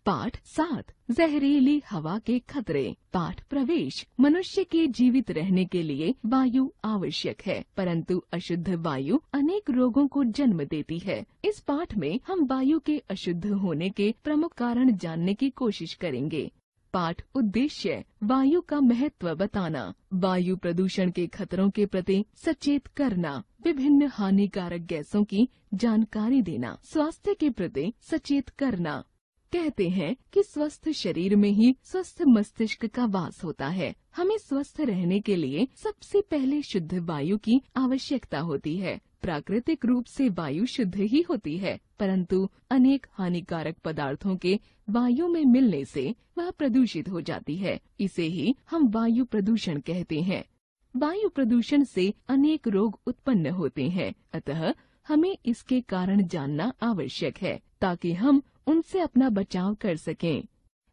पाठ 7 जहरीली हवा के खतरे। पाठ प्रवेश। मनुष्य के जीवित रहने के लिए वायु आवश्यक है, परंतु अशुद्ध वायु अनेक रोगों को जन्म देती है। इस पाठ में हम वायु के अशुद्ध होने के प्रमुख कारण जानने की कोशिश करेंगे। पाठ उद्देश्य। वायु का महत्व बताना, वायु प्रदूषण के खतरों के प्रति सचेत करना, विभिन्न हानिकारक गैसों की जानकारी देना, स्वास्थ्य के प्रति सचेत करना। कहते हैं कि स्वस्थ शरीर में ही स्वस्थ मस्तिष्क का वास होता है। हमें स्वस्थ रहने के लिए सबसे पहले शुद्ध वायु की आवश्यकता होती है। प्राकृतिक रूप से वायु शुद्ध ही होती है, परंतु अनेक हानिकारक पदार्थों के वायु में मिलने से वह प्रदूषित हो जाती है। इसे ही हम वायु प्रदूषण कहते हैं। वायु प्रदूषण से अनेक रोग उत्पन्न होते हैं, अतः हमें इसके कारण जानना आवश्यक है ताकि हम उनसे अपना बचाव कर सकें।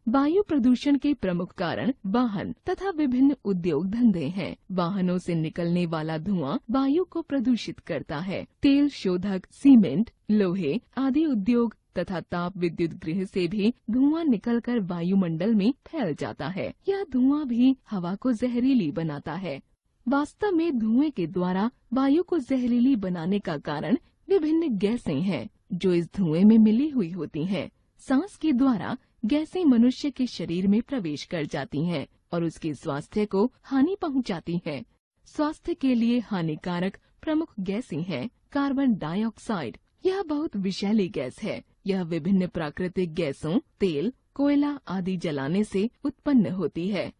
वायु प्रदूषण के प्रमुख कारण वाहन तथा विभिन्न उद्योग धंधे हैं। वाहनों से निकलने वाला धुआं वायु को प्रदूषित करता है। तेल शोधक, सीमेंट, लोहे आदि उद्योग तथा ताप विद्युत गृह से भी धुआं निकलकर वायुमंडल में फैल जाता है। यह धुआं भी हवा को जहरीली बनाता है। वास्तव में धुएं के द्वारा वायु को जहरीली बनाने का कारण विभिन्न गैसें हैं जो इस धुएं में मिली हुई होती हैं। सांस के द्वारा गैसें मनुष्य के शरीर में प्रवेश कर जाती हैं और उसके स्वास्थ्य को हानि पहुंचाती हैं। स्वास्थ्य के लिए हानिकारक प्रमुख गैसें हैं कार्बन डाइऑक्साइड। यह बहुत विषैली गैस है। यह विभिन्न प्राकृतिक गैसों, तेल, कोयला आदि जलाने से उत्पन्न होती है।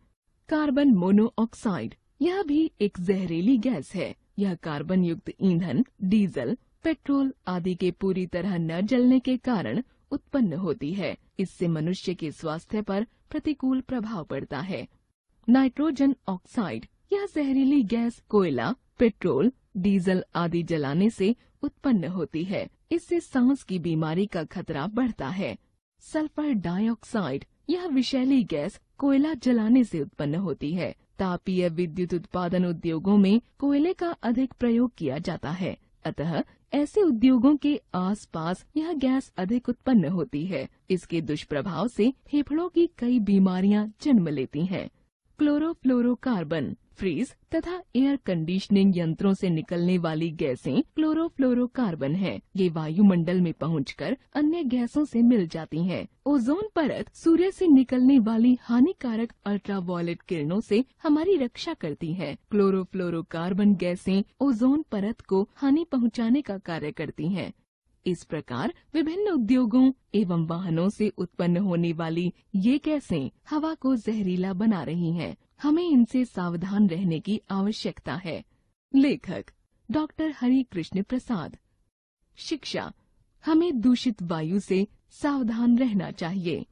कार्बन मोनोऑक्साइड, यह भी एक जहरीली गैस है। यह कार्बन युक्त ईंधन, डीजल, पेट्रोल आदि के पूरी तरह न जलने के कारण उत्पन्न होती है। इससे मनुष्य के स्वास्थ्य पर प्रतिकूल प्रभाव पड़ता है। नाइट्रोजन ऑक्साइड, यह जहरीली गैस कोयला, पेट्रोल, डीजल आदि जलाने से उत्पन्न होती है। इससे सांस की बीमारी का खतरा बढ़ता है। सल्फर डाइऑक्साइड, यह विषैली गैस कोयला जलाने से उत्पन्न होती है। तापीय विद्युत उत्पादन उद्योगों में कोयले का अधिक प्रयोग किया जाता है, अतः ऐसे उद्योगों के आसपास यह गैस अधिक उत्पन्न होती है। इसके दुष्प्रभाव से फेफड़ों की कई बीमारियां जन्म लेती हैं। क्लोरोफ्लोरोकार्बन, फ्रीज तथा एयर कंडीशनिंग यंत्रों से निकलने वाली गैसें क्लोरोफ्लोरोकार्बन हैं। ये वायुमंडल में पहुंचकर अन्य गैसों से मिल जाती हैं। ओजोन परत सूर्य से निकलने वाली हानिकारक अल्ट्रावायलेट किरणों से हमारी रक्षा करती है। क्लोरोफ्लोरोकार्बन गैसें ओजोन परत को हानि पहुंचाने का कार्य करती हैं। इस प्रकार विभिन्न उद्योगों एवं वाहनों से उत्पन्न होने वाली ये गैसें हवा को जहरीला बना रही हैं। हमें इनसे सावधान रहने की आवश्यकता है। लेखक डॉक्टर हरि कृष्ण प्रसाद। शिक्षा, हमें दूषित वायु से सावधान रहना चाहिए।